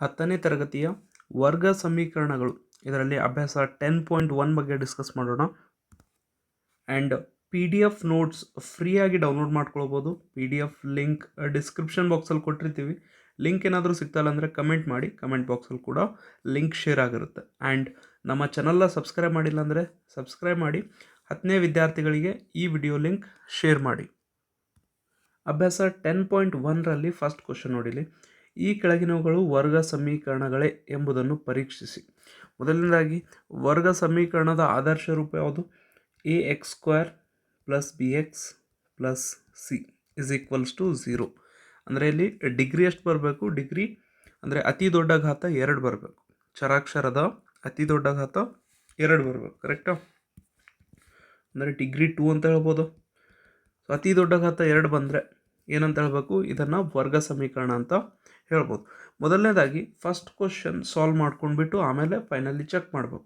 10ನೇ ತರಗತಿಯ ವರ್ಗ ಸಮೀಕರಣಗಳು ಇದರಲ್ಲಿ ಅಭ್ಯಾಸ 10.1 ಬಗ್ಗೆ ಡಿಸ್ಕಸ್ ಮಾಡೋಣ. ಆ್ಯಂಡ್ PDF ನೋಟ್ಸ್ ಫ್ರೀಯಾಗಿ ಡೌನ್ಲೋಡ್ ಮಾಡ್ಕೊಳ್ಬೋದು. PDF ಲಿಂಕ್ ಡಿಸ್ಕ್ರಿಪ್ಷನ್ ಬಾಕ್ಸಲ್ಲಿ ಕೊಟ್ಟಿರ್ತೀವಿ. ಲಿಂಕ್ ಏನಾದರೂ ಸಿಗ್ತಾಯಿಲ್ಲ ಅಂದರೆ ಕಮೆಂಟ್ ಮಾಡಿ, ಕಮೆಂಟ್ ಬಾಕ್ಸಲ್ಲಿ ಕೂಡ ಲಿಂಕ್ ಶೇರ್ ಆಗಿರುತ್ತೆ. ಆ್ಯಂಡ್ ನಮ್ಮ ಚಾನಲ್ನ ಸಬ್ಸ್ಕ್ರೈಬ್ ಮಾಡಿಲ್ಲ ಅಂದರೆ ಸಬ್ಸ್ಕ್ರೈಬ್ ಮಾಡಿ. 10ನೇ ವಿದ್ಯಾರ್ಥಿಗಳಿಗೆ ಈ ವಿಡಿಯೋ ಲಿಂಕ್ ಶೇರ್ ಮಾಡಿ. ಅಭ್ಯಾಸ 10.1ರಲ್ಲಿ ಫಸ್ಟ್ ಕ್ವಶನ್ ನೋಡಿಲಿ. ಈ ಕೆಳಗಿನವುಗಳು ವರ್ಗ ಸಮೀಕರಣಗಳೇ ಎಂಬುದನ್ನು ಪರೀಕ್ಷಿಸಿ. ಮೊದಲನೇದಾಗಿ ವರ್ಗ ಸಮೀಕರಣದ ಆದರ್ಶ ರೂಪ ಯಾವುದು? ax² + bx + c = 0. ಅಂದರೆ ಇಲ್ಲಿ ಡಿಗ್ರಿ ಎಷ್ಟು ಬರಬೇಕು? ಡಿಗ್ರಿ ಅಂದರೆ ಅತಿ ದೊಡ್ಡ ಘಾತ 2 ಬರಬೇಕು. ಚರಾಕ್ಷರದ ಅತಿ ದೊಡ್ಡ ಘಾತ 2 ಬರಬೇಕು. ಕರೆಕ್ಟಾ? ಅಂದರೆ ಡಿಗ್ರಿ 2 ಅಂತ ಹೇಳ್ಬೋದು. ಸೊ ಅತಿ ದೊಡ್ಡ ಘಾತ 2 ಬಂದರೆ ಏನಂತ ಹೇಳಬೇಕು? ಇದನ್ನು ವರ್ಗ ಸಮೀಕರಣ ಅಂತ ಹೇಳ್ಬೋದು. ಮೊದಲನೇದಾಗಿ ಫಸ್ಟ್ ಕ್ವಶನ್ ಸಾಲ್ವ್ ಮಾಡ್ಕೊಂಡ್ಬಿಟ್ಟು ಆಮೇಲೆ ಫೈನಲಿ ಚೆಕ್ ಮಾಡಬೇಕು.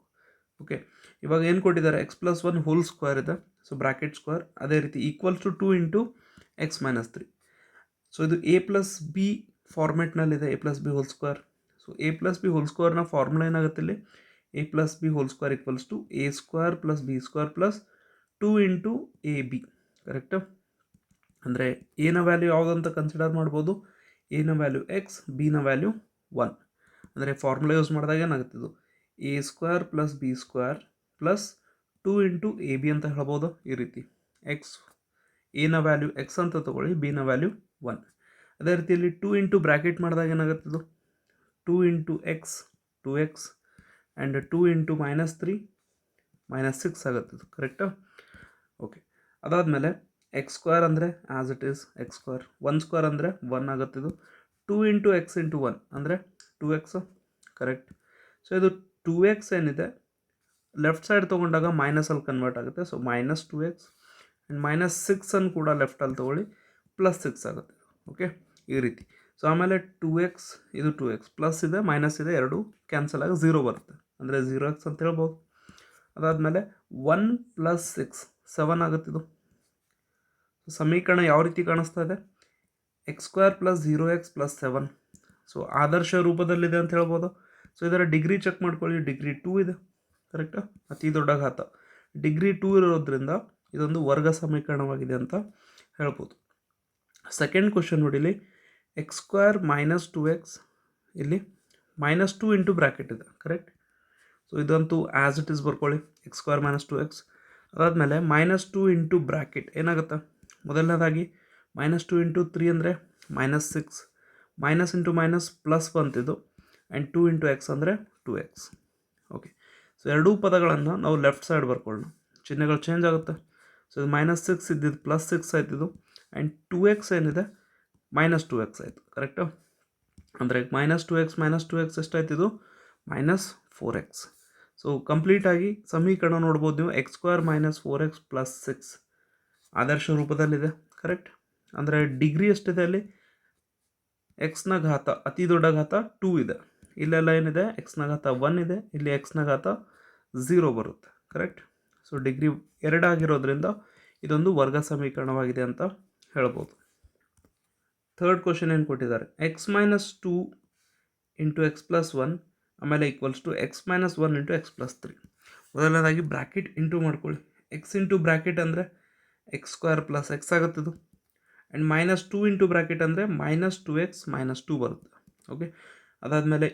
ಓಕೆ, ಇವಾಗ ಏನು ಕೊಟ್ಟಿದ್ದಾರೆ? x+1 ಹೋಲ್ ಸ್ಕ್ವೇರ್ ಇದೆ. So bracket square. ಅದೇ ರೀತಿ = 2 × x - 3. ಸೊ ಇದು a+b ಫಾರ್ಮೆಟ್ನಲ್ಲಿದೆ, a+b whole square. So a+b whole ಸ್ಕ್ವೇರ್ನ ಫಾರ್ಮುಲಾ ಏನಾಗುತ್ತೆ ಇಲ್ಲಿ? a+b whole square = a² + b² + 2 × ab. Correct? ಅಂದರೆ ಎನ ವ್ಯಾಲ್ಯೂ ಯಾವುದಂತ ಕನ್ಸಿಡರ್ ಮಾಡ್ಬೋದು? ಎನ ವ್ಯಾಲ್ಯೂ x, ಬಿನ ವ್ಯಾಲ್ಯೂ 1. ಅಂದರೆ ಫಾರ್ಮುಲಾ ಯೂಸ್ ಮಾಡಿದಾಗ ಏನಾಗುತ್ತೆ? ಇದು a² + b² + 2 × ab ಅಂತ ಹೇಳ್ಬೋದು. ಈ ರೀತಿ ಎನ ವ್ಯಾಲ್ಯೂ x ಅಂತ ತೊಗೊಳ್ಳಿ, ಬಿನ ವ್ಯಾಲ್ಯೂ 1. ಅದೇ ರೀತಿಯಲ್ಲಿ 2 × ಬ್ರ್ಯಾಕೆಟ್ ಮಾಡಿದಾಗ ಏನಾಗುತ್ತೆ? ಇದು 2 × x 2x ಆ್ಯಂಡ್ 2 × -3 -6 ಆಗುತ್ತೆ. ಇದು ಕರೆಕ್ಟಾ? ಓಕೆ, ಅದಾದಮೇಲೆ x² ಅಂದರೆ ಆ್ಯಸ್ ಇಟ್ ಈಸ್ x², 1² ಅಂದರೆ 1 ಆಗುತ್ತೆ. ಇದು 2 × x × 1 ಅಂದರೆ 2x. ಕರೆಕ್ಟ್. ಸೊ ಇದು 2x ಏನಿದೆ ಲೆಫ್ಟ್ ಸೈಡ್ ತೊಗೊಂಡಾಗ ಮೈನಸಲ್ಲಿ ಕನ್ವರ್ಟ್ ಆಗುತ್ತೆ. ಸೊ -2x ಆ್ಯಂಡ್ -6 ಅನ್ನು ಕೂಡ ಲೆಫ್ಟಲ್ಲಿ ತೊಗೊಳ್ಳಿ, +6 ಆಗುತ್ತೆ. ಓಕೆ, ಈ ರೀತಿ. ಸೊ ಆಮೇಲೆ 2x, ಇದು 2x ಪ್ಲಸ್ ಇದೆ ಮೈನಸ್ ಇದೆ, ಎರಡು ಕ್ಯಾನ್ಸಲ್ ಆಗಿ 0 ಬರುತ್ತೆ. ಅಂದರೆ 0x ಅಂತ ಹೇಳ್ಬೋದು. ಅದಾದಮೇಲೆ 1 + 6 7 ಆಗುತ್ತೆ. ಇದು ಸಮೀಕರಣ ಯಾವ ರೀತಿ ಕಾಣಿಸ್ತಾ ಇದೆ? x² + 0x + 7. ಸೊ ಆದರ್ಶ ರೂಪದಲ್ಲಿದೆ ಅಂತ ಹೇಳ್ಬೋದು. ಸೊ ಇದರ ಡಿಗ್ರಿ ಚೆಕ್ ಮಾಡ್ಕೊಳ್ಳಿ. ಡಿಗ್ರಿ 2 ಇದೆ. ಕರೆಕ್ಟಾ? ಅತಿ ದೊಡ್ಡ ಘಾತ ಡಿಗ್ರಿ 2 ಇರೋದ್ರಿಂದ ಇದೊಂದು ವರ್ಗ ಸಮೀಕರಣವಾಗಿದೆ ಅಂತ ಹೇಳ್ಬೋದು. ಸೆಕೆಂಡ್ ಕ್ವಶನ್ ನೋಡಿಲಿ. x² - 2x ಇಲ್ಲಿ -2 × ಬ್ರ್ಯಾಕೆಟ್ ಇದೆ. ಕರೆಕ್ಟ್. ಸೊ ಇದಂತೂ ಆ್ಯಸ್ ಇಟ್ ಈಸ್ ಬರ್ಕೊಳ್ಳಿ, x² - 2x. ಅದಾದಮೇಲೆ -2 × ಬ್ರ್ಯಾಕೆಟ್ ಏನಾಗುತ್ತೆ? ಮೊದಲನೇದಾಗಿ -2 × 3 ಅಂದರೆ -6, ಮೈನಸ್ ಇಂಟು ಮೈನಸ್ ಪ್ಲಸ್ ಬಂತಿದ್ದು, ಆ್ಯಂಡ್ 2 × x ಅಂದರೆ 2x. ಓಕೆ, ಸೊ ಎರಡೂ ಪದಗಳನ್ನು ನಾವು ಲೆಫ್ಟ್ ಸೈಡ್ ಬರ್ಕೊಳ್ಳೋಣ. ಚಿಹ್ನೆಗಳು ಚೇಂಜ್ ಆಗುತ್ತೆ. ಸೊ ಇದು -6 ಇದ್ದಿದ್ದು +6 ಆಯ್ತಿದ್ದು, ಆ್ಯಂಡ್ 2x ಏನಿದೆ -2x ಆಯಿತು. ಕರೆಕ್ಟು? ಅಂದರೆ -2x - 2x ಎಷ್ಟಾಯ್ತಿದ್ದು? -4x. ಸೊ ಕಂಪ್ಲೀಟಾಗಿ ಸಮೀಕರಣ ನೋಡ್ಬೋದು ನೀವು. x² - 4x + 6 ಆದರ್ಶ ರೂಪದಲ್ಲಿದೆ. ಕರೆಕ್ಟ್. ಅಂದರೆ ಡಿಗ್ರಿ ಎಷ್ಟಿದೆ ಅಲ್ಲಿ? ಎಕ್ಸ್ನ ಘಾತ ಅತಿ ದೊಡ್ಡ ಘಾತ 2 ಇದೆ. ಇಲ್ಲೆಲ್ಲ ಏನಿದೆ? ಎಕ್ಸ್ನ ಘಾತ 1 ಇದೆ. ಇಲ್ಲಿ ಎಕ್ಸ್ನ ಘಾತ 0 ಬರುತ್ತೆ. ಕರೆಕ್ಟ್. ಸೊ ಡಿಗ್ರಿ 2 ಆಗಿರೋದ್ರಿಂದ ಇದೊಂದು ವರ್ಗ ಸಮೀಕರಣವಾಗಿದೆ ಅಂತ ಹೇಳ್ಬೋದು. ಥರ್ಡ್ ಕ್ವಶನ್ ಏನು ಕೊಟ್ಟಿದ್ದಾರೆ? x - 2 × x + 1 ಆಮೇಲೆ = x - 1 × x + 3. ಮೊದಲನೇದಾಗಿ ಬ್ರ್ಯಾಕೆಟ್ ಇಂಟು ಮಾಡ್ಕೊಳ್ಳಿ. x ಇಂಟು ಬ್ರ್ಯಾಕೆಟ್ ಅಂದರೆ x² + x ಆಗುತ್ತಿದ್ದು, ಆ್ಯಂಡ್ -2 × ಬ್ರ್ಯಾಕೆಟ್ ಅಂದರೆ -2x - 2 ಬರುತ್ತೆ. ಓಕೆ, ಅದಾದಮೇಲೆ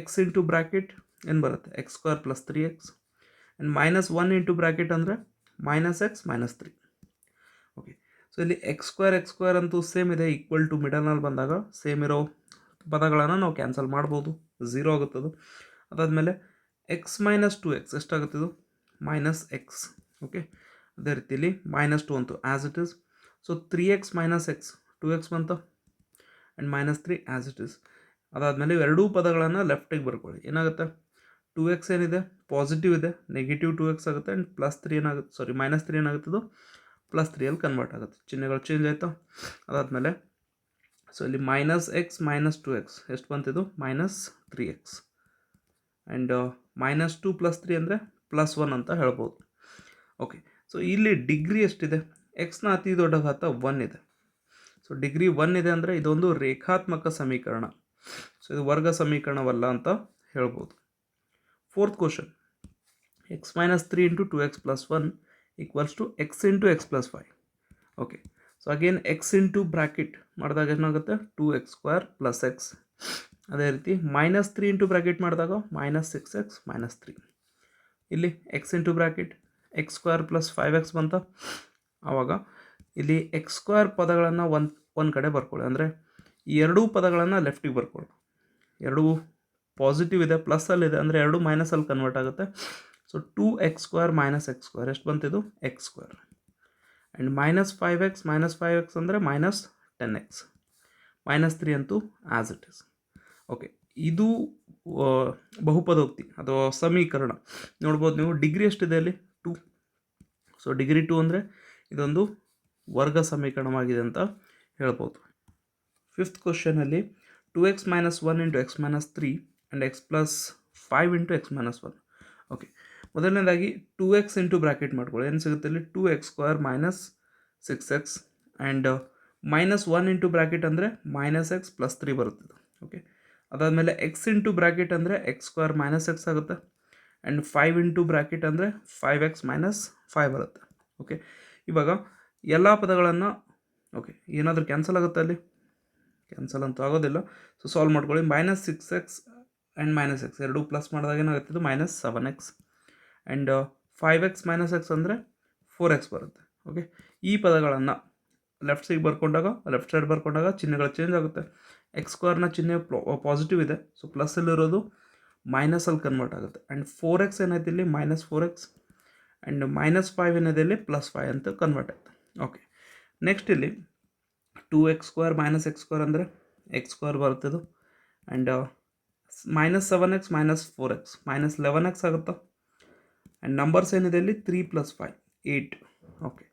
x ಇಂಟು ಬ್ರ್ಯಾಕೆಟ್ ಏನು ಬರುತ್ತೆ? x² + 3x ಆ್ಯಂಡ್ -1 × ಬ್ರ್ಯಾಕೆಟ್ ಅಂದರೆ -x - 3. ಓಕೆ, ಸೊ ಇಲ್ಲಿ x² ಅಂತೂ ಸೇಮ್ ಇದೆ. = ಮಿಡಲ್ನಲ್ಲಿ ಬಂದಾಗ ಸೇಮ್ ಇರೋ ಪದಗಳನ್ನು ನಾವು ಕ್ಯಾನ್ಸಲ್ ಮಾಡ್ಬೋದು. 0 ಆಗುತ್ತದು. ಅದಾದಮೇಲೆ x - 2x ಎಷ್ಟಾಗುತ್ತಿದ್ದು? -x. ಓಕೆ, ಅದೇ ರೀತಿಯಲ್ಲಿ -2 ಅಂತೂ as it is. So 3x - x 2x ಬಂತು, ಆ್ಯಂಡ್ -3 ಆ್ಯಸ್ ಇಟ್ ಈಸ್. ಅದಾದಮೇಲೆ ಎರಡೂ ಪದಗಳನ್ನು ಲೆಫ್ಟಿಗೆ ಬರ್ಕೊಳ್ಳಿ. ಏನಾಗುತ್ತೆ? 2x ಏನಿದೆ ಪಾಸಿಟಿವ್ ಇದೆ, ನೆಗೆಟಿವ್ 2x ಆಗುತ್ತೆ, ಆ್ಯಂಡ್ +3 ಏನಾಗುತ್ತೆ? -3 ಏನಾಗುತ್ತದು? +3 ಕನ್ವರ್ಟ್ ಆಗುತ್ತೆ. ಚಿಹ್ನೆಗಳು ಚೇಂಜ್ ಆಯಿತು. ಅದಾದಮೇಲೆ ಸೊ ಇಲ್ಲಿ -x - 2x ಎಷ್ಟು ಬಂತಿದ್ದು? -3x. ಆ್ಯಂಡ್ -2 + 3 ಅಂದರೆ +1 ಅಂತ ಹೇಳ್ಬೋದು. ಓಕೆ, ಸೊ ಇಲ್ಲಿ ಡಿಗ್ರಿ ಎಷ್ಟಿದೆ? ಎಕ್ಸ್ನ ಅತಿ ದೊಡ್ಡ ಘಾತ 1 ಇದೆ. ಸೊ ಡಿಗ್ರಿ 1 ಇದೆ ಅಂದರೆ ಇದೊಂದು ರೇಖಾತ್ಮಕ ಸಮೀಕರಣ. ಸೊ ಇದು ವರ್ಗ ಸಮೀಕರಣವಲ್ಲ ಅಂತ ಹೇಳ್ಬೋದು. Fourth question, x minus 3 into 2x plus 1 equals to x into x plus 5. Okay, so again x into bracket ಮಾಡಿದಾಗ ಏನಾಗುತ್ತೆ 2x² ಪ್ಲಸ್ ಎಕ್ಸ್. ಅದೇ ರೀತಿ -3 ಇಂಟು ಬ್ರ್ಯಾಕೆಟ್ ಮಾಡಿದಾಗ -6x -3. ಇಲ್ಲಿ X into bracket x² plus 5x ಬಂತ. ಆವಾಗ ಇಲ್ಲಿ x² ಪದಗಳನ್ನು ಒಂದು ಕಡೆ ಬರ್ಕೊಳ್ಳಿ, ಅಂದರೆ ಈ ಎರಡೂ ಪದಗಳನ್ನು ಲೆಫ್ಟಿಗೆ ಬರ್ಕೊಳ್ಳಿ. ಎರಡೂ ಪಾಸಿಟಿವ್ ಇದೆ, ಪ್ಲಸ್ಸಲ್ಲಿದೆ, ಅಂದರೆ ಎರಡು ಮೈನಸಲ್ಲಿ ಕನ್ವರ್ಟ್ ಆಗುತ್ತೆ. ಸೊ 2x² -x² ಎಷ್ಟು ಬಂತಿದ್ದು x². ಆ್ಯಂಡ್ -5x ಅಂದರೆ -10x. -3 ಅಂತೂ ಆ್ಯಸ್ ಇಟ್ ಇಸ್. ಓಕೆ, ಇದು ಬಹುಪದೋಕ್ತಿ ಅಥವಾ ಸಮೀಕರಣ. ನೋಡ್ಬೋದು ನೀವು, ಡಿಗ್ರಿ ಎಷ್ಟಿದೆ ಅಲ್ಲಿ 2. ಸೊ ಡಿಗ್ರಿ 2 ಅಂದರೆ ಇದೊಂದು ವರ್ಗ ಸಮೀಕರಣವಾಗಿದೆ ಅಂತ ಹೇಳ್ಬೋದು. ಫಿಫ್ತ್ ಕ್ವಶನಲ್ಲಿ 2x - 1 into x - 3 and x plus 5 into x - 1. Okay, ಮೊದಲನೇದಾಗಿ 2x ಇಂಟು ಬ್ರ್ಯಾಕೆಟ್ ಮಾಡ್ಕೊಳ್ಳಿ. ಏನು ಸಿಗುತ್ತೆ ಇಲ್ಲಿ 2x² -6x and -1 into bracket ಅಂದರೆ -x ಪ್ಲಸ್ 3 ಬರುತ್ತೆ. ಓಕೆ, ಅದಾದಮೇಲೆ ಎಕ್ಸ್ ಇಂಟು ಬ್ರ್ಯಾಕೆಟ್ ಅಂದರೆ x² -x ಆಗುತ್ತೆ. ಆ್ಯಂಡ್ 5 ಇಂಟು ಬ್ರ್ಯಾಕೆಟ್ ಅಂದರೆ 5x - 5 ಬರುತ್ತೆ. ಓಕೆ, ಇವಾಗ ಎಲ್ಲ ಪದಗಳನ್ನು ಓಕೆ ಏನಾದರೂ ಕ್ಯಾನ್ಸಲ್ ಆಗುತ್ತೆ ಅಲ್ಲಿ? ಕ್ಯಾನ್ಸಲ್ ಅಂತೂ ಆಗೋದಿಲ್ಲ. ಸೊ ಸಾಲ್ವ್ ಮಾಡ್ಕೊಳ್ಳಿ. -6x ಆ್ಯಂಡ್ -x ಎರಡೂ ಪ್ಲಸ್ ಮಾಡಿದಾಗ ಏನಾಗುತ್ತೆ ಇದು -7x. ಆ್ಯಂಡ್ 5x - x ಅಂದರೆ 4x ಬರುತ್ತೆ. ಓಕೆ, ಈ ಪದಗಳನ್ನು ಲೆಫ್ಟ್ ಸೈಡ್ ಬರ್ಕೊಂಡಾಗ ಚಿಹ್ನೆಗಳು ಚೇಂಜ್ ಆಗುತ್ತೆ. x² ಚಿಹ್ನೆ ಪಾಸಿಟಿವ್ ಇದೆ, ಸೊ ಪ್ಲಸ್ಸಲ್ಲಿರೋದು ಮೈನಸಲ್ಲಿ ಕನ್ವರ್ಟ್ ಆಗುತ್ತೆ. ಆ್ಯಂಡ್ 4x ಏನಾಯ್ತು ಇಲ್ಲಿ -4x ಆ್ಯಂಡ್ -5 ಏನಿದೆ ಇಲ್ಲಿ +5 ಅಂತ ಕನ್ವರ್ಟ್ ಆಯಿತು. ಓಕೆ, ನೆಕ್ಸ್ಟ್ ಇಲ್ಲಿ 2x² -x² ಅಂದರೆ x² ಬರುತ್ತದು. And -7x -4x -11x ಆಗುತ್ತಾ. ಆ್ಯಂಡ್ ನಂಬರ್ಸ್ ಏನಿದೆ ಇಲ್ಲಿ 3 + 5 8. ಓಕೆ,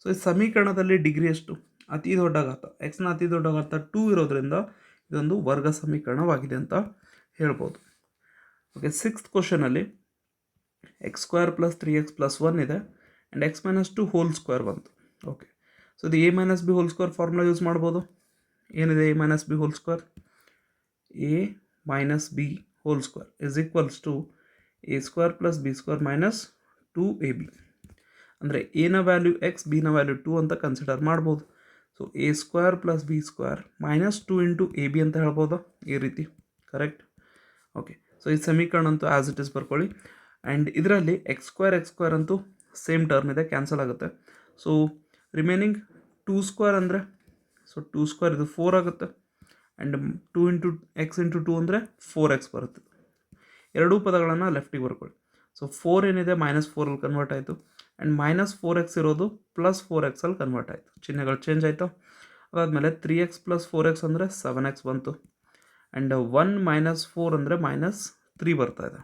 ಸೊ ಈ ಸಮೀಕರಣದಲ್ಲಿ ಡಿಗ್ರಿ ಎಷ್ಟು? ಅತಿ ದೊಡ್ಡ ಘಾತ, ಎಕ್ಸ್ನ ಅತಿ ದೊಡ್ಡ ಘಾತ 2 ಇರೋದ್ರಿಂದ ಇದೊಂದು ವರ್ಗ ಸಮೀಕರಣವಾಗಿದೆ ಅಂತ ಹೇಳ್ಬೋದು. ಓಕೆ, ಸಿಕ್ಸ್ತ್ ಕ್ವಶನಲ್ಲಿ x² + 3x + 1 ಇದೆ ಆ್ಯಂಡ್ x - 2 ಹೋಲ್ ಸ್ಕ್ವೇರ್ ಬಂತು. ಓಕೆ, ಸೊ ಇದು a - b whole square formula use ಮಾಡ್ಬೋದು. ಏನಿದೆ a - b whole square? a - b whole square is equals to a² + b² - 2ab. ಅಂದರೆ ಎನ ವ್ಯಾಲ್ಯೂ x, ಬಿನ ವ್ಯಾಲ್ಯೂ 2 ಅಂತ consider ಮಾಡ್ಬೋದು. So a² + b² - 2 into ab ಅಂತ ಹೇಳ್ಬೋದಾ ಈ ರೀತಿ? ಕರೆಕ್ಟ್. ಓಕೆ, ಸೊ ಈ ಸಮೀಕರಣ ಅಂತೂ ಆ್ಯಸ್ ಇಟ್ ಇಸ್ ಬರ್ಕೊಳ್ಳಿ. ಆ್ಯಂಡ್ ಇದರಲ್ಲಿ x² ಅಂತೂ ಸೇಮ್ ಟರ್ಮ್ ಇದೆ, ಕ್ಯಾನ್ಸಲ್ ಆಗುತ್ತೆ. ಸೊ ರಿಮೈನಿಂಗ್ 2² ಅಂದರೆ ಸೊ 2² ಇದು 4 ಆಗುತ್ತೆ. ಆ್ಯಂಡ್ 2 ಇಂಟು x ಇಂಟು 2 ಅಂದರೆ 4x ಬರುತ್ತೆ. ಎರಡೂ ಪದಗಳನ್ನು ಲೆಫ್ಟಿಗೆ ಬರ್ಕೊಳ್ಳಿ. ಸೊ 4 ಏನಿದೆ -4ಅಲ್ಲಿ ಕನ್ವರ್ಟ್ ಆಯಿತು. ಆ್ಯಂಡ್ -4x ಇರೋದು +4x ಅಲ್ಲಿ ಕನ್ವರ್ಟ್ ಆಯಿತು. ಚಿಹ್ನೆಗಳು ಚೇಂಜ್ ಆಯಿತು. ಅದಾದಮೇಲೆ 3x + 4x ಅಂದರೆ 7x ಬಂತು. ಆ್ಯಂಡ್ 1 - 4 ಅಂದರೆ -3 ಬರ್ತಾ ಇದೆ.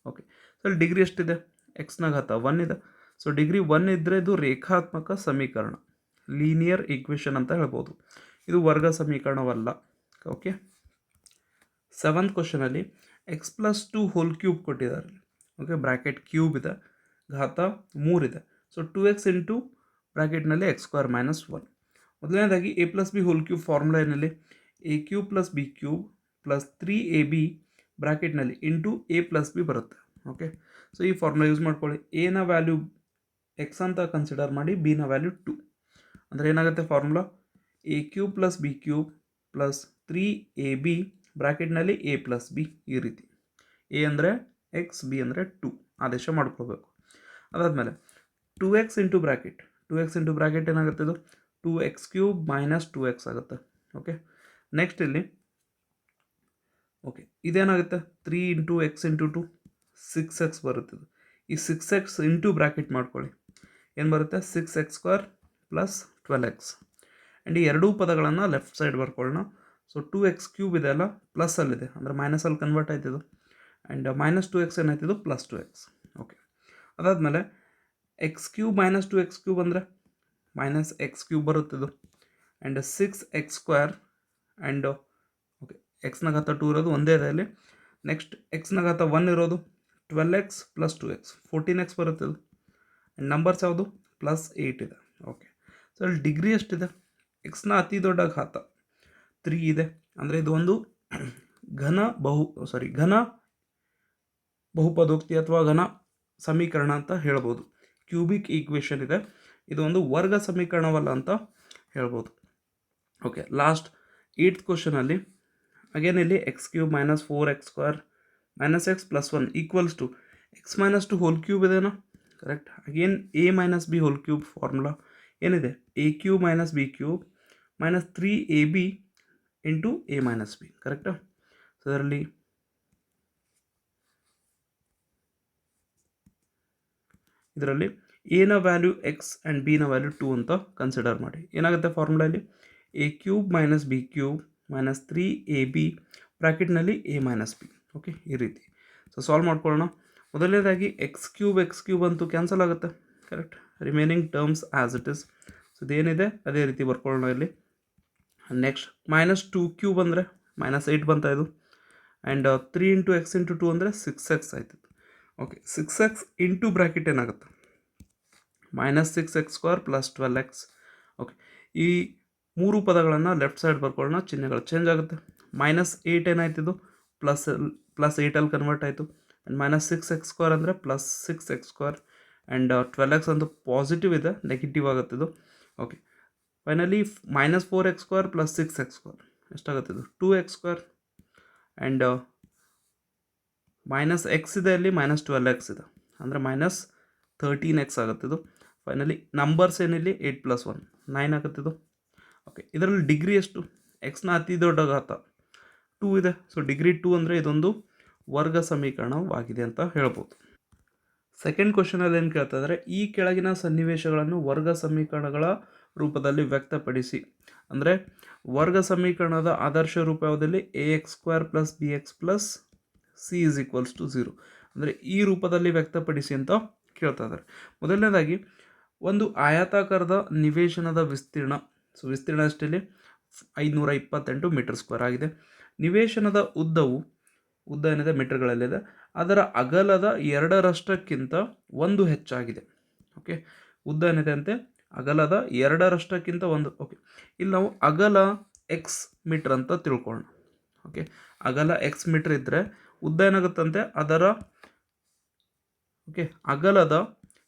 ಓಕೆ, ಸೊ ಇಲ್ಲಿ ಡಿಗ್ರಿ ಎಷ್ಟಿದೆ? ಎಕ್ಸ್ನ ಘಾತ 1 ಇದೆ. ಸೊ ಡಿಗ್ರಿ 1 ಇದ್ದರೆ ಇದು ರೇಖಾತ್ಮಕ ಸಮೀಕರಣ, ಲೀನಿಯರ್ ಈಕ್ವೇಷನ್ ಅಂತ ಹೇಳ್ಬೋದು. ಇದು ವರ್ಗ ಸಮೀಕರಣವಲ್ಲ. ಓಕೆ, ಸೆವೆಂತ್ ಕ್ವಶನಲ್ಲಿ x + 2 ಹೋಲ್ ಕ್ಯೂಬ್ ಕೊಟ್ಟಿದ್ದಾರೆ. ಓಕೆ, ಬ್ರ್ಯಾಕೆಟ್ ಕ್ಯೂಬ್ ಇದೆ, ಘಾತ 3 ಇದೆ. ಸೊ 2x ಇಂಟು ಬ್ರ್ಯಾಕೆಟ್ನಲ್ಲಿ x² - 1. ಮೊದಲನೇದಾಗಿ a + b whole cube formula ಏನಲ್ಲಿ a³ + b³ + 3ab ಬ್ರ್ಯಾಕೆಟ್ನಲ್ಲಿ ಇಂಟು a + b ಬರುತ್ತೆ. ಓಕೆ, ಸೊ ಈ ಫಾರ್ಮುಲಾ ಯೂಸ್ ಮಾಡ್ಕೊಳ್ಳಿ. ಎನ ವ್ಯಾಲ್ಯೂ x ಅಂತ ಕನ್ಸಿಡರ್ ಮಾಡಿ, ಬಿನ ವ್ಯಾಲ್ಯೂ 2. ಅಂದರೆ ಏನಾಗುತ್ತೆ ಫಾರ್ಮುಲಾ a³ + b³ + 3ab ಬ್ರ್ಯಾಕೆಟ್ನಲ್ಲಿ a + b ಈ ರೀತಿ. a ಅಂದರೆ x, b ಅಂದರೆ 2 ಆದೇಶ ಮಾಡ್ಕೋಬೇಕು. ಅದಾದಮೇಲೆ 2x ಇಂಟು ಬ್ರ್ಯಾಕೆಟ್ ಏನಾಗುತ್ತೆ ಇದು 2x³ - 2x ಆಗುತ್ತೆ. ಓಕೆ, ನೆಕ್ಸ್ಟ್ ಇಲ್ಲಿ ಓಕೆ ಇದೇನಾಗುತ್ತೆ 3 ಇಂಟು x ಇಂಟು 2 6x ಬರುತ್ತೆ. ಈ 6x ಇಂಟು ಬ್ರ್ಯಾಕೆಟ್ ಮಾಡ್ಕೊಳ್ಳಿ. ಏನು ಬರುತ್ತೆ 6x² + 12x. ಆ್ಯಂಡ್ ಈ ಎರಡೂ ಪದಗಳನ್ನು ಲೆಫ್ಟ್ ಸೈಡ್ ಬರ್ಕೊಳ್ಳೋಣ. ಸೊ 2x³ ಇದೆ ಅಲ್ಲ, ಪ್ಲಸ್ಸಲ್ಲಿದೆ, ಅಂದರೆ ಮೈನಸಲ್ಲಿ ಕನ್ವರ್ಟ್ ಆಯ್ತಿದ್ದು. ಆ್ಯಂಡ್ -2x ಏನಾಯ್ತಿದ್ದು +2x. ಓಕೆ, ಅದಾದಮೇಲೆ x³ - 2x³ ಅಂದರೆ -x³ ಬರುತ್ತಿದ್ದು. ಆ್ಯಂಡ್ 6x² ಆ್ಯಂಡ್ ಓಕೆ ಎಕ್ಸ್ನ ಘಾತ 2 ಇರೋದು ಒಂದೇ ಇದೆ ಅಲ್ಲಿ. ನೆಕ್ಸ್ಟ್ ಎಕ್ಸ್ನ ಘಾತ 1 ಇರೋದು 12x + 2x 14x ಬರುತ್ತಿದ್ದು. ಆ್ಯಂಡ್ ನಂಬರ್ಸ್ ಯಾವುದು +8 ಇದೆ. ಓಕೆ, ಸೊ ಇಲ್ಲಿ ಡಿಗ್ರಿ ಎಷ್ಟಿದೆ? ಎಕ್ಸ್ನ ಅತಿ ದೊಡ್ಡ ಘಾತ 3 ಇದೆ, ಅಂದರೆ ಇದು ಒಂದು ಘನ ಬಹುಪದೋಕ್ತಿ ಅಥವಾ ಘನ ಸಮೀಕರಣ ಅಂತ ಹೇಳ್ಬೋದು. ಕ್ಯೂಬಿಕ್ ಈಕ್ವೇಷನ್ ಇದೆ, ಇದು ಒಂದು ವರ್ಗ ಸಮೀಕರಣವಲ್ಲ ಅಂತ ಹೇಳ್ಬೋದು. ಓಕೆ, ಲಾಸ್ಟ್ 8th ಕ್ವಶನಲ್ಲಿ ಅಗೇನ್ ಇಲ್ಲಿ x³ - 4x² - x + 1 equals to x - 2 whole cube ಇದೆನಾ? Correct. Again a - b whole cube formula ಏನಿದೆ, a³ - b³ - 3ab into a - b. ಕರೆಕ್ಟಾ? ಸೊ ಅದರಲ್ಲಿ ಎನ ವ್ಯಾಲ್ಯೂ x ಆ್ಯಂಡ್ ಬಿ ನ ವ್ಯಾಲ್ಯೂ 2 ಅಂತ consider ಮಾಡಿ. ಏನಾಗುತ್ತೆ ಫಾರ್ಮುಲಾಲಿ a³ - b³ - 3ab ಬ್ರ್ಯಾಕೆಟ್ನಲ್ಲಿ a - b. ಓಕೆ, ಈ ರೀತಿ. ಸೊ ಸಾಲ್ವ್ ಮಾಡ್ಕೊಳ್ಳೋಣ. ಮೊದಲನೇದಾಗಿ x³ ಅಂತೂ ಕ್ಯಾನ್ಸಲ್ ಆಗುತ್ತೆ. Correct. Remaining terms as it is. So ಇದೇನಿದೆ ಅದೇ ರೀತಿ ಬರ್ಕೊಳ್ಳೋಣ ಇಲ್ಲಿ. ನೆಕ್ಸ್ಟ್ -2³ ಅಂದರೆ -8 ಬಂತ ಇದು. ಆ್ಯಂಡ್ 3 × x × 2 ಅಂದರೆ 6x ಆಯ್ತು. ಓಕೆ, 6x ಇಂಟು ಬ್ರ್ಯಾಕೆಟ್ ಏನಾಗುತ್ತೆ, -6x² + 12x. ಓಕೆ, ಈ ಮೂರು ಪದಗಳನ್ನು ಲೆಫ್ಟ್ ಸೈಡ್ ಬರ್ಕೊಳ್ಳೋಣ, ಚಿಹ್ನೆಗಳು ಚೇಂಜ್ ಆಗುತ್ತೆ. -8 ಏನಾಯ್ತಿದು +8 ಕನ್ವರ್ಟ್ ಆಯಿತು. ಆ್ಯಂಡ್ -6x² ಅಂದರೆ +6x². ಆ್ಯಂಡ್ 12x ಅಂತೂ ಪಾಸಿಟಿವ್ ಇದೆ, ನೆಗೆಟಿವ್ ಆಗುತ್ತೆ ಇದು. ಓಕೆ, ಫೈನಲಿ -4x² + 6x² ಎಷ್ಟಾಗುತ್ತಿದ್ದು 2x². ಆ್ಯಂಡ್ -x ಇದೆ, ಅಲ್ಲಿ -12x ಇದೆ, ಅಂದರೆ -13x ಆಗುತ್ತಿದ್ದು. ಫೈನಲಿ ನಂಬರ್ಸ್ ಏನಿಲ್ಲಿ 8 + 1 9 ಆಗುತ್ತಿದ್ದು. ಓಕೆ, ಇದರಲ್ಲಿ ಡಿಗ್ರಿ ಎಷ್ಟು, ಎಕ್ಸ್ನ ಅತಿ ದೊಡ್ಡ ಘಾತ 2 ಇದೆ. ಸೊ ಡಿಗ್ರಿ 2 ಅಂದರೆ ಇದೊಂದು ವರ್ಗ ಸಮೀಕರಣವಾಗಿದೆ ಅಂತ ಹೇಳ್ಬೋದು. ಸೆಕೆಂಡ್ ಕ್ವಶನಲ್ಲಿ ಏನು ಕೇಳ್ತಾ ಇದ್ದಾರೆ, ಈ ಕೆಳಗಿನ ಸನ್ನಿವೇಶಗಳನ್ನು ವರ್ಗ ಸಮೀಕರಣಗಳ ರೂಪದಲ್ಲಿ ವ್ಯಕ್ತಪಡಿಸಿ. ಅಂದರೆ ವರ್ಗ ಸಮೀಕರಣದ ಆದರ್ಶ ರೂಪ ಯಾವುದಲ್ಲಿ ax² + bx + c = 0. ಅಂದರೆ ಈ ರೂಪದಲ್ಲಿ ವ್ಯಕ್ತಪಡಿಸಿ ಅಂತ ಕೇಳ್ತಾ ಇದ್ದಾರೆ. ಮೊದಲನೇದಾಗಿ ಒಂದು ಆಯತಾಕಾರದ ನಿವೇಶನದ ವಿಸ್ತೀರ್ಣ. ಸೊ ವಿಸ್ತೀರ್ಣ ಅಷ್ಟಿಲ್ಲಿ 528 m² ಆಗಿದೆ. ನಿವೇಶನದ ಉದ್ದ ಏನಿದೆ ಮೀಟರ್ಗಳಲ್ಲಿದೆ, ಅದರ ಅಗಲದ 2ರಷ್ಟಕ್ಕಿಂತ 1 ಹೆಚ್ಚಾಗಿದೆ. ಓಕೆ, ಉದ್ದ ಏನಿದೆ ಅಂತೆ ಅಗಲದ 2ರಷ್ಟಕ್ಕಿಂತ 1. ಓಕೆ, ಇಲ್ಲಿ ನಾವು ಅಗಲ x ಮೀಟರ್ ಅಂತ ತಿಳ್ಕೊಳ್ಳೋಣ. ಓಕೆ, ಅಗಲ x ಮೀಟರ್ ಇದ್ದರೆ ಉದ್ದ ಏನಾಗುತ್ತಂತೆ ಅದರ ಅಗಲದ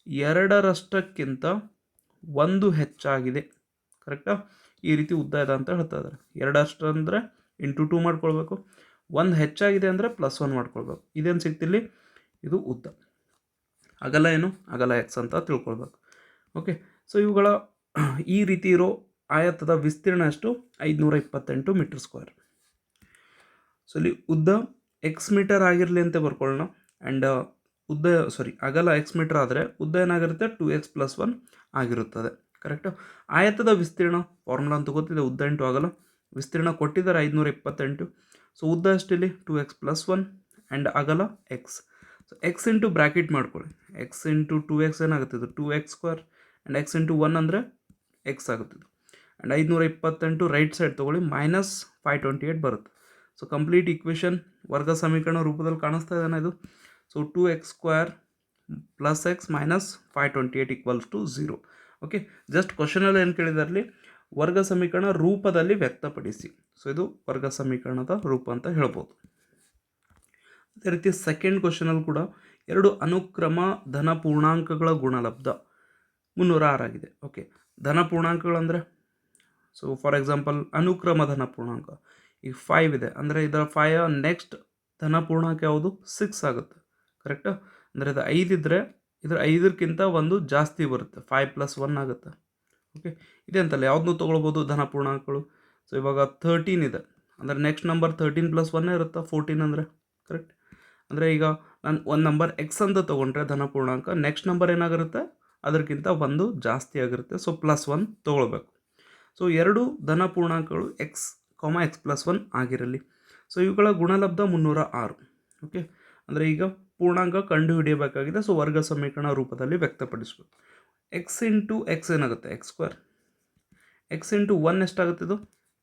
2ರಷ್ಟಕ್ಕಿಂತ 1 ಹೆಚ್ಚಾಗಿದೆ. ಕರೆಕ್ಟಾ? ಈ ರೀತಿ ಉದ್ದ ಇದೆ ಅಂತ ಹೇಳ್ತಾ ಇದ್ದಾರೆ. 2 ಅಂದರೆ ಇಂಟು 2 ಮಾಡ್ಕೊಳ್ಬೇಕು. 1 ಹೆಚ್ಚಾಗಿದೆ ಅಂದರೆ +1 ಮಾಡ್ಕೊಳ್ಬೇಕು. ಇದೇನು ಸಿಗ್ತಿಲ್ಲಿ, ಇದು ಉದ್ದ. ಅಗಲ ಏನು, ಅಗಲ x ಅಂತ ತಿಳ್ಕೊಳ್ಬೇಕು. ಓಕೆ, ಸೊ ಇವುಗಳ ಈ ರೀತಿ ಇರೋ ಆಯತದ ವಿಸ್ತೀರ್ಣ ಎಷ್ಟು, 528 m². ಸೊ ಇಲ್ಲಿ ಉದ್ದ x ಮೀಟರ್ ಆಗಿರಲಿ ಅಂತ ಬರ್ಕೊಳ್ಳೋಣ. ಆ್ಯಂಡ್ ಅಗಲ x ಮೀಟರ್ ಆದರೆ ಉದ್ದ ಏನಾಗಿರುತ್ತೆ 2x + 1 ಆಗಿರುತ್ತದೆ. ಕರೆಕ್ಟು. ಆಯತದ ವಿಸ್ತೀರ್ಣ ಫಾರ್ಮುಲಾ ಅಂತ ಗೊತ್ತಿದೆ, ಉದ್ದ ಇಂಟು ಅಗಲ. ವಿಸ್ತೀರ್ಣ ಕೊಟ್ಟಿದ್ದಾರೆ 528. ಸೊ ಉದ್ದ ಅಷ್ಟಿಲ್ಲಿ 2x + 1 ಆ್ಯಂಡ್ ಅಗಲ x. So x into bracket ಮಾಡ್ಕೊಳ್ಳಿ. x into 2x ಏನಾಗುತ್ತಿದ್ದು 2x² and x into 1 ಅಂದರೆ x ಆಗುತ್ತಿದ್ದು. ಆ್ಯಂಡ್ 528 ರೈಟ್ ಸೈಡ್ ತೊಗೊಳ್ಳಿ, -528 ಬರುತ್ತೆ. ಸೊ ಕಂಪ್ಲೀಟ್ ಈಕ್ವೇಷನ್ ವರ್ಗ ಸಮೀಕರಣ ರೂಪದಲ್ಲಿ ಕಾಣಿಸ್ತಾ ಇದ್ದಾನೆ ಇದು. So 2x² + x - 528 = 0. Okay, just ಕ್ವಶನಲ್ಲಿ ಏನು ಕೇಳಿದಾರಲ್ಲಿ ವರ್ಗ ಸಮೀಕರಣ ರೂಪದಲ್ಲಿ ವ್ಯಕ್ತಪಡಿಸಿ. ಸೊ ಇದು ವರ್ಗ ಸಮೀಕರಣದ ರೂಪ ಅಂತ ಹೇಳ್ಬೋದು. ಅದೇ ರೀತಿ ಸೆಕೆಂಡ್ ಕ್ವಶನಲ್ಲಿ ಕೂಡ 2 ಅನುಕ್ರಮ ಧನ ಪೂರ್ಣಾಂಕಗಳ ಗುಣಲಬ್ಧ 306 ಆಗಿದೆ. ಓಕೆ, ಧನ ಪೂರ್ಣಾಂಕಗಳಂದರೆ, ಸೊ ಫಾರ್ ಎಕ್ಸಾಂಪಲ್ ಅನುಕ್ರಮ ಧನ ಪೂರ್ಣಾಂಕ ಈಗ 5 ಇದೆ, ಅಂದರೆ ಇದರ 5 ನೆಕ್ಸ್ಟ್ ಧನ ಪೂರ್ಣಾಂಕ ಯಾವುದು 6 ಆಗುತ್ತೆ. ಕರೆಕ್ಟಾ? ಅಂದರೆ ಇದು 5 ಇದ್ದರೆ ಇದರ 5ಕ್ಕಿಂತ 1 ಜಾಸ್ತಿ ಬರುತ್ತೆ, 5 + 1 ಆಗುತ್ತೆ. ಓಕೆ, ಇದೆ ಅಂತಲ್ಲ, ಯಾವುದನ್ನು ತೊಗೊಳ್ಬೋದು ಧನ ಪೂರ್ಣಾಂಕಗಳು. ಸೊ ಇವಾಗ 13 ಇದೆ, ಅಂದರೆ ನೆಕ್ಸ್ಟ್ ನಂಬರ್ 13 + 1 ಇರುತ್ತೆ 14 ಅಂದರೆ. ಕರೆಕ್ಟ್. ಅಂದರೆ ಈಗ ನಾನು ಒಂದು ನಂಬರ್ x ಅಂತ ತೊಗೊಂಡ್ರೆ ಧನ ಪೂರ್ಣಾಂಕ, ನೆಕ್ಸ್ಟ್ ನಂಬರ್ ಏನಾಗಿರುತ್ತೆ ಅದಕ್ಕಿಂತ 1 ಜಾಸ್ತಿ ಆಗಿರುತ್ತೆ. ಸೊ +1 ತೊಗೊಳ್ಬೇಕು. ಸೊ 2 ಧನ ಪೂರ್ಣಾಂಕಗಳು x, x + 1 ಆಗಿರಲಿ. ಸೊ ಇವುಗಳ ಗುಣಲಬ್ಧ 306. ಓಕೆ, ಅಂದರೆ ಈಗ ಪೂರ್ಣಾಂಕ ಕಂಡು ಹಿಡಿಯಬೇಕಾಗಿದೆ. ಸೊ ವರ್ಗ ಸಮೀಕರಣ ರೂಪದಲ್ಲಿ ವ್ಯಕ್ತಪಡಿಸಬೇಕು. x ಇಂಟು x ಏನಾಗುತ್ತೆ x². x ಇಂಟು 1 ಎಷ್ಟಾಗುತ್ತೆ, ಇದು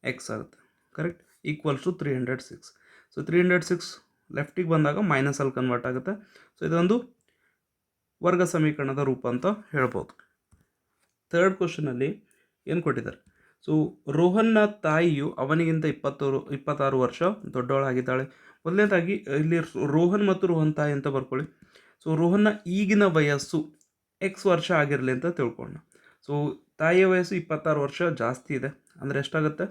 x ಆಗುತ್ತೆ. ಕರೆಕ್ಟ್. = 306. ಸೊ 306 ಲೆಫ್ಟಿಗೆ ಬಂದಾಗ ಮೈನಸಲ್ಲಿ ಕನ್ವರ್ಟ್ ಆಗುತ್ತೆ. ಸೊ ಇದೊಂದು ವರ್ಗ ಸಮೀಕರಣದ ರೂಪ ಅಂತ ಹೇಳ್ಬೋದು. ಥರ್ಡ್ ಕ್ವಶನಲ್ಲಿ ಏನು ಕೊಟ್ಟಿದ್ದಾರೆ, ಸೊ ರೋಹನ್ನ ತಾಯಿಯು ಅವನಿಗಿಂತ 26 ವರ್ಷ ದೊಡ್ಡವಳಾಗಿದ್ದಾಳೆ. ಮೊದಲನೇದಾಗಿ ಇಲ್ಲಿ ರೋಹನ್ ಮತ್ತು ರೋಹನ್ ತಾಯಿ ಅಂತ ಬರ್ಕೊಳ್ಳಿ. ಸೊ ರೋಹನ್ನ ಈಗಿನ ವಯಸ್ಸು ಎಕ್ಸ್ ವರ್ಷ ಆಗಿರಲಿ ಅಂತ ತಿಳ್ಕೊಳ್ಳೋಣ. ಸೊ ತಾಯಿಯ ವಯಸ್ಸು 26 ವರ್ಷ ಜಾಸ್ತಿ ಇದೆ, ಅಂದರೆ ಎಷ್ಟಾಗುತ್ತೆ?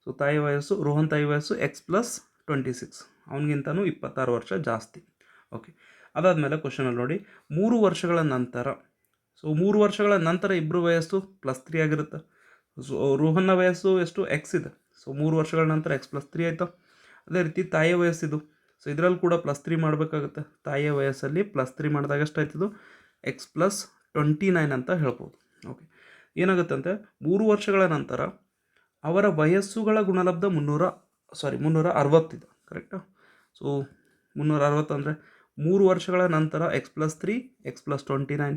ಸೊ ತಾಯಿ ವಯಸ್ಸು, ರೋಹನ್ ತಾಯಿ ವಯಸ್ಸು ಎಕ್ಸ್ ಪ್ಲಸ್ 26, ಅವನಿಗಿಂತನೂ 26 ವರ್ಷ ಜಾಸ್ತಿ. ಓಕೆ, ಅದಾದಮೇಲೆ ಕ್ವಶನಲ್ಲಿ ನೋಡಿ, 3 ವರ್ಷಗಳ ನಂತರ, ಸೊ 3 ವರ್ಷಗಳ ನಂತರ ಇಬ್ಬರು ವಯಸ್ಸು +3 ಆಗಿರುತ್ತೆ. ಸೊ ರೋಹನ್ನ ವಯಸ್ಸು ಎಷ್ಟು? ಎಕ್ಸ್ ಇದೆ. ಸೊ 3 ವರ್ಷಗಳ ನಂತರ ಎಕ್ಸ್ +3 ಆಯಿತು. ಅದೇ ರೀತಿ ತಾಯಿಯ ವಯಸ್ಸಿದು, ಸೊ ಇದರಲ್ಲಿ ಕೂಡ +3 ಮಾಡಬೇಕಾಗುತ್ತೆ. ತಾಯಿಯ ವಯಸ್ಸಲ್ಲಿ +3 ಮಾಡಿದಾಗ ಎಷ್ಟಾಯ್ತದು? ಎಕ್ಸ್ ಪ್ಲಸ್ 29 ಅಂತ ಹೇಳ್ಬೋದು. ಓಕೆ, ಏನಾಗುತ್ತಂತೆ 3 ವರ್ಷಗಳ ನಂತರ ಅವರ ವಯಸ್ಸುಗಳ ಗುಣಲಬ್ಧ 360 ಇದೆ, ಕರೆಕ್ಟಾ? ಸೊ 360 ಅಂದರೆ 3 ವರ್ಷಗಳ ನಂತರ ಎಕ್ಸ್ +3 ಎಕ್ಸ್ + 29,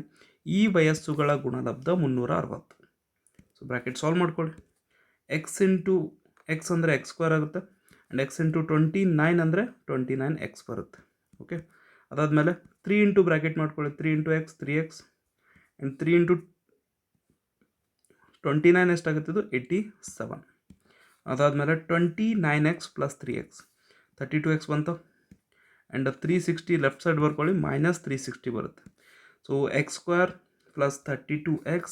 ಈ ವಯಸ್ಸುಗಳ ಗುಣಲಬ್ಧ 360. ಸೊ ಬ್ರ್ಯಾಕೆಟ್ ಸಾಲ್ವ್ ಮಾಡ್ಕೊಳ್ಳಿ. ಎಕ್ಸ್ ಇಂಟು ಎಕ್ಸ್ ಅಂದರೆ x² ಆಗುತ್ತೆ, ಆ್ಯಂಡ್ ಎಕ್ಸ್ ಇಂಟು 29 ಅಂದರೆ 29x ಬರುತ್ತೆ. ಓಕೆ, ಅದಾದಮೇಲೆ 3 ಇಂಟು ಬ್ರ್ಯಾಕೆಟ್ ಮಾಡ್ಕೊಳ್ಳಿ. 3 into X 3x, and 3 into 29 ಎಷ್ಟಾಗುತ್ತಿದ್ದು 87. ಅದಾದಮೇಲೆ 29x + 3x 32x ಬಂತು, ಆ್ಯಂಡ್ 360 ಲೆಫ್ಟ್ ಸೈಡ್ ಬರ್ಕೊಳ್ಳಿ, -360 ಬರುತ್ತೆ. ಸೊ x² + 32x,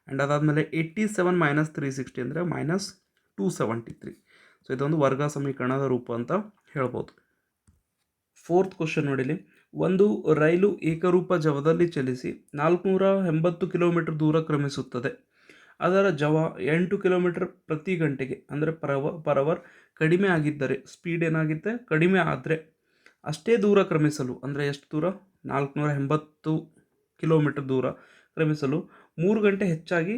ಆ್ಯಂಡ್ ಅದಾದಮೇಲೆ 87 - 360 ಅಂದರೆ -273. ಸೊ ಇದೊಂದು ವರ್ಗ ಸಮೀಕರಣದ ರೂಪ ಅಂತ ಹೇಳ್ಬೋದು. 4th ಕ್ವಶನ್ ನೋಡಿಲಿ, ಒಂದು ರೈಲು ಏಕರೂಪ ಜವದಲ್ಲಿ ಚಲಿಸಿ 480 ಕಿಲೋಮೀಟರ್ ದೂರ ಕ್ರಮಿಸುತ್ತದೆ. ಅದರ ಜವ 8 ಕಿಲೋಮೀಟರ್ ಪ್ರತಿ ಗಂಟೆಗೆ ಅಂದರೆ ಪರ್ ಅವರ್ ಕಡಿಮೆ ಆಗಿದ್ದರೆ, ಸ್ಪೀಡ್ ಏನಾಗುತ್ತೆ? ಕಡಿಮೆ ಆದರೆ ಅಷ್ಟೇ ದೂರ ಕ್ರಮಿಸಲು, ಅಂದರೆ ಎಷ್ಟು ದೂರ? 480 ಕಿಲೋಮೀಟರ್ ದೂರ ಕ್ರಮಿಸಲು 3 ಗಂಟೆ ಹೆಚ್ಚಾಗಿ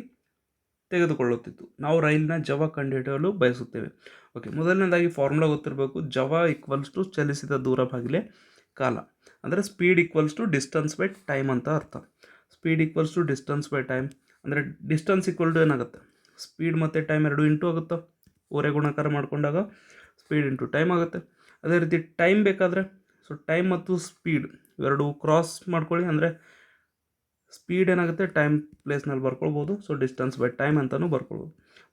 ತೆಗೆದುಕೊಳ್ಳುತ್ತಿತ್ತು. ನಾವು ರೈಲಿನ ಜವ ಕಂಡುಹಿಡಿಯಲು ಬಯಸುತ್ತೇವೆ. ಓಕೆ, ಮೊದಲನೇದಾಗಿ ಫಾರ್ಮುಲಾ ಗೊತ್ತಿರಬೇಕು. ಜವ = ಚಲಿಸಿದ ದೂರ ಭಾಗಿಲೆ ಕಾಲ, ಅಂದರೆ ಸ್ಪೀಡ್ = ಡಿಸ್ಟನ್ಸ್ ಬೈ ಟೈಮ್ ಅಂತ ಅರ್ಥ. ಸ್ಪೀಡ್ = ಡಿಸ್ಟನ್ಸ್ ಬೈ ಟೈಮ್ ಅಂದರೆ ಡಿಸ್ಟನ್ಸ್ = ಏನಾಗುತ್ತೆ? ಸ್ಪೀಡ್ ಮತ್ತು ಟೈಮ್ ಎರಡು ಇಂಟು ಆಗುತ್ತೆ, ಓರೆ ಗುಣಾಕಾರ ಮಾಡಿಕೊಂಡಾಗ ಸ್ಪೀಡ್ ಇಂಟು ಟೈಮ್ ಆಗುತ್ತೆ. ಅದೇ ರೀತಿ ಟೈಮ್ ಬೇಕಾದರೆ, ಸೊ ಟೈಮ್ ಮತ್ತು ಸ್ಪೀಡ್ ಇವೆರಡು ಕ್ರಾಸ್ ಮಾಡ್ಕೊಳ್ಳಿ, ಅಂದರೆ ಸ್ಪೀಡ್ ಏನಾಗುತ್ತೆ? ಟೈಮ್ ಪ್ಲೇಸ್ನಲ್ಲಿ ಬರ್ಕೊಳ್ಬೋದು. ಸೊ ಡಿಸ್ಟನ್ಸ್ ಬೈ ಟೈಮ್ ಅಂತಲೂ ಬರ್ಕೊಳ್ಬೋದು.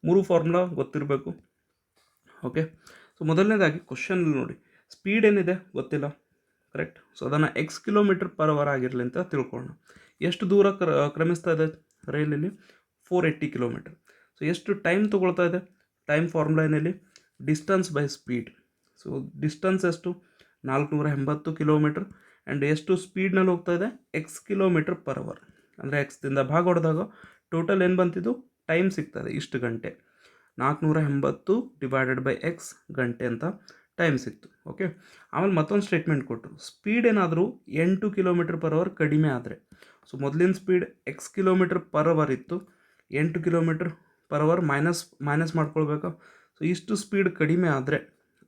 3 ಫಾರ್ಮುಲಾ ಗೊತ್ತಿರಬೇಕು. ಓಕೆ, ಸೊ ಮೊದಲನೇದಾಗಿ ಕ್ವಶನಲ್ಲಿ ನೋಡಿ, ಸ್ಪೀಡ್ ಏನಿದೆ ಗೊತ್ತಿಲ್ಲ, ಕರೆಕ್ಟ್. ಸೊ ಅದನ್ನು ಎಕ್ಸ್ ಕಿಲೋಮೀಟರ್ ಪರ್ ಅವರ್ ಆಗಿರಲಿ ಅಂತ ತಿಳ್ಕೊಳ್ಳೋಣ. ಎಷ್ಟು ದೂರ ಕ್ರಮಿಸ್ತಾ ಇದೆ ರೈಲಲ್ಲಿ? 480 ಕಿಲೋಮೀಟರ್. ಸೊ ಎಷ್ಟು ಟೈಮ್ ತೊಗೊಳ್ತಾ ಇದೆ? ಟೈಮ್ ಫಾರ್ಮುಲಾ ಏನಲ್ಲಿ? Distance by speed. So distance ಎಷ್ಟು? 480 ಕಿಲೋಮೀಟರ್, ಆ್ಯಂಡ್ ಎಷ್ಟು ಸ್ಪೀಡ್ನಲ್ಲಿ ಹೋಗ್ತಾ ಇದೆ? ಎಕ್ಸ್ ಕಿಲೋಮೀಟರ್ ಪರ್ ಅವರ್, ಅಂದರೆ ಎಕ್ಸ್ದಿಂದ ಭಾಗ ಹೊಡೆದಾಗ ಟೋಟಲ್ ಏನು ಬಂತಿದ್ದು? ಟೈಮ್ ಸಿಗ್ತದೆ ಇಷ್ಟು ಗಂಟೆ. 480 ಡಿವೈಡೆಡ್ ಬೈ ಎಕ್ಸ್ ಗಂಟೆ ಅಂತ ಟೈಮ್ ಸಿಕ್ತು. ಓಕೆ, ಆಮೇಲೆ ಮತ್ತೊಂದು ಸ್ಟೇಟ್ಮೆಂಟ್ ಕೊಟ್ಟರು, ಸ್ಪೀಡ್ ಏನಾದರೂ 8 ಕಿಲೋಮೀಟರ್ ಪರ್ ಅವರ್ ಕಡಿಮೆ ಆದರೆ, ಸೊ ಮೊದಲಿನ speed x kilometer per hour ಇತ್ತು, 8 ಕಿಲೋಮೀಟರ್ ಪರ್ ಅವರ್ ಮೈನಸ್ ಮಾಡ್ಕೊಳ್ಬೇಕಾ? ಸೊ ಇಷ್ಟು ಸ್ಪೀಡ್ ಕಡಿಮೆ ಆದರೆ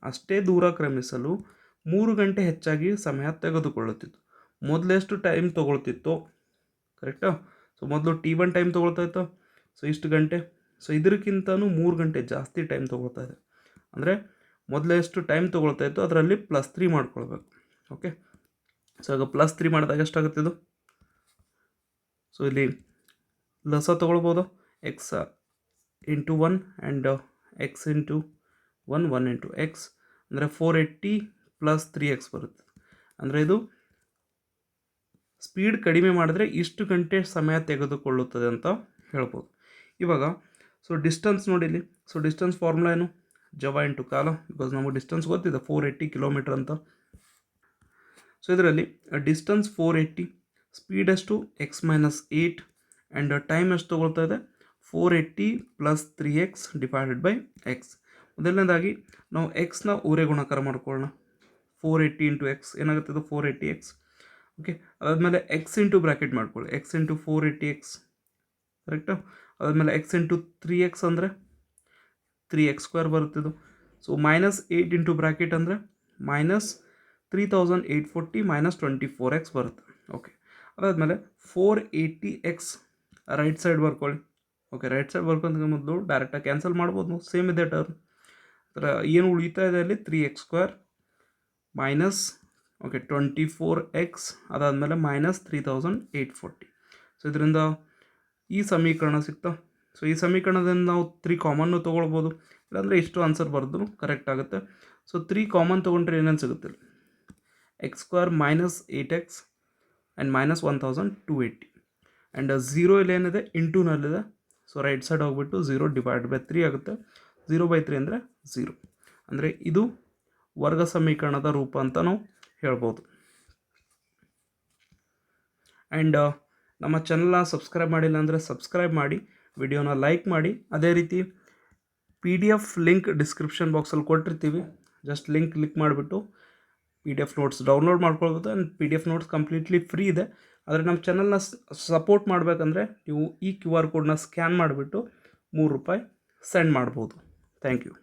ಅಷ್ಟೇ ದೂರ ಕ್ರಮಿಸಲು 3 ಗಂಟೆ ಹೆಚ್ಚಾಗಿ ಸಮಯ ತೆಗೆದುಕೊಳ್ಳುತ್ತಿತ್ತು. ಮೊದಲೆಷ್ಟು ಟೈಮ್ ತೊಗೊಳ್ತಿತ್ತು? ಕರೆಕ್ಟಾ? ಸೊ ಮೊದಲು T1 ಟೈಮ್ ತೊಗೊಳ್ತಾ ಇತ್ತು, ಸೊ ಇಷ್ಟು ಗಂಟೆ. ಸೊ ಇದಕ್ಕಿಂತನೂ 3 ಗಂಟೆ ಜಾಸ್ತಿ ಟೈಮ್ ತೊಗೊಳ್ತಾ ಇದೆ. ಅಂದರೆ ಮೊದಲು ಎಷ್ಟು ಟೈಮ್ ತೊಗೊಳ್ತಾ ಇತ್ತು ಅದರಲ್ಲಿ +3 ಮಾಡ್ಕೊಳ್ಬೇಕು. ಓಕೆ, ಸೊ ಈಗ +3 ಮಾಡಿದಾಗ ಎಷ್ಟಾಗುತ್ತಿದ್ದು? ಸೊ ಇಲ್ಲಿ ಲಸ ತೊಗೊಳ್ಬೋದು, x into 1 and x into 1 into x, ಅಂದರೆ 480 + 3x ಬರುತ್ತೆ. ಅಂದರೆ ಇದು ಸ್ಪೀಡ್ ಕಡಿಮೆ ಮಾಡಿದ್ರೆ ಇಷ್ಟು ಗಂಟೆ ಸಮಯ ತೆಗೆದುಕೊಳ್ಳುತ್ತದೆ ಅಂತ ಹೇಳ್ಬೋದು. ಇವಾಗ ಸೊ ಡಿಸ್ಟನ್ಸ್ ನೋಡಿಲಿ, ಸೊ ಡಿಸ್ಟನ್ಸ್ ಫಾರ್ಮುಲಾ ಏನು? ಜವ ಇಂಟು ಕಾಲ, ಬಿಕಾಸ್ ನಮಗೆ ಡಿಸ್ಟನ್ಸ್ ಗೊತ್ತಿದೆ 480 ಕಿಲೋಮೀಟರ್ ಅಂತ. ಸೊ ಇದರಲ್ಲಿ ಡಿಸ್ಟನ್ಸ್ 480, ಸ್ಪೀಡ್ ಎಷ್ಟು? ಎಕ್ಸ್ - 8, ಆ್ಯಂಡ್ ಟೈಮ್ ಎಷ್ಟು ತೊಗೊಳ್ತಾ ಇದೆ? 480 + 3x ಡಿವೈಡೆಡ್ ಬೈ ಎಕ್ಸ್. ಮೊದಲನೇದಾಗಿ ನಾವು ಎಕ್ಸ್ನ ಓರೆ ಗುಣಾಕಾರ ಮಾಡ್ಕೊಳ್ಳೋಣ. 480 ಇಂಟು ಎಕ್ಸ್ ಏನಾಗುತ್ತೆ? ಇದು 480x. ಓಕೆ, ಅದಾದಮೇಲೆ ಎಕ್ಸ್ ಇಂಟು ಬ್ರ್ಯಾಕೆಟ್ ಮಾಡ್ಕೊಳ್ಳಿ, ಎಕ್ಸ್ ಇಂಟು 480x, ಕರೆಕ್ಟಾ? ಅದಾದಮೇಲೆ ಎಕ್ಸ್ ಇಂಟು 3x ಅಂದರೆ 3x² ಬರುತ್ತಿದ್ದು. ಸೊ -8 ಇಂಟು ಬ್ರ್ಯಾಕೆಟ್ ಅಂದರೆ -3840 -24x ಬರುತ್ತೆ. ಓಕೆ, ಅದಾದಮೇಲೆ 480x ರೈಟ್ ಸೈಡ್ ಬರ್ಕೊಳ್ಳಿ. ಓಕೆ, ರೈಟ್ ಸೈಡ್ ಬರ್ಕೊಂತ ಮೊದಲು ಡೈರೆಕ್ಟಾಗಿ ಕ್ಯಾನ್ಸಲ್ ಮಾಡ್ಬೋದು, ಸೇಮ್ ಇದೆ ಟರ್ಮ್. ಅದರ ಏನು ಉಳಿತಾ ಇದೆ ಅಲ್ಲಿ? 3x² ಮೈನಸ್ 24x, ಅದಾದಮೇಲೆ -3840. ಸೊ ಇದರಿಂದ ಈ ಸಮೀಕರಣ ಸಿಗ್ತಾ. ಸೊ ಈ ಸಮೀಕರಣದಿಂದ ನಾವು 3 ಕಾಮನ್ನು ತೊಗೊಳ್ಬೋದು, ಇಲ್ಲಾಂದರೆ ಇಷ್ಟು ಆನ್ಸರ್ ಬರೆದ್ರು ಕರೆಕ್ಟ್ ಆಗುತ್ತೆ. ಸೊ 3 ಕಾಮನ್ ತೊಗೊಂಡ್ರೆ ಏನೇನು ಸಿಗುತ್ತೆ? X square minus 8x and minus 1280 and 0 ಇಲ್ಲಿ ಏನಿದೆ ಇಂಟೂನಲ್ಲಿದೆ. ಸೊ ರೈಟ್ ಸೈಡ್ ಹೋಗ್ಬಿಟ್ಟು 0/3 ಆಗುತ್ತೆ. 0/3 ಅಂದರೆ 0. ಅಂದರೆ ಇದು ವರ್ಗ ಸಮೀಕರಣದ ರೂಪ ಅಂತ ನಾವು ಹೇಳ್ಬೋದು. ಆ್ಯಂಡ್ ನಮ್ಮ ಚಾನಲ್ನ ಸಬ್ಸ್ಕ್ರೈಬ್ ಮಾಡಿಲ್ಲ ಅಂದರೆ ಸಬ್ಸ್ಕ್ರೈಬ್ ಮಾಡಿ, ವಿಡಿಯೋನ ಲೈಕ್ ಮಾಡಿ. ಅದೇ ರೀತಿ PDF ಲಿಂಕ್ ಡಿಸ್ಕ್ರಿಪ್ಷನ್ ಬಾಕ್ಸಲ್ಲಿ ಕೊಟ್ಟಿರ್ತೀವಿ. ಜಸ್ಟ್ ಲಿಂಕ್ ಕ್ಲಿಕ್ ಮಾಡಿಬಿಟ್ಟು PDF ನೋಟ್ಸ್ ಡೌನ್ಲೋಡ್ ಮಾಡ್ಕೊಳ್ಬೋದು. And PDF notes completely free ಇದೆ. ಆದರೆ ನಮ್ಮ ಚಾನಲ್ನ ಸಪೋರ್ಟ್ ಮಾಡಬೇಕಂದ್ರೆ ನೀವು ಈ QR ಕೋಡ್ನ ಸ್ಕ್ಯಾನ್ ಮಾಡಿಬಿಟ್ಟು ₹3 ಸೆಂಡ್ ಮಾಡ್ಬೋದು. Thank you.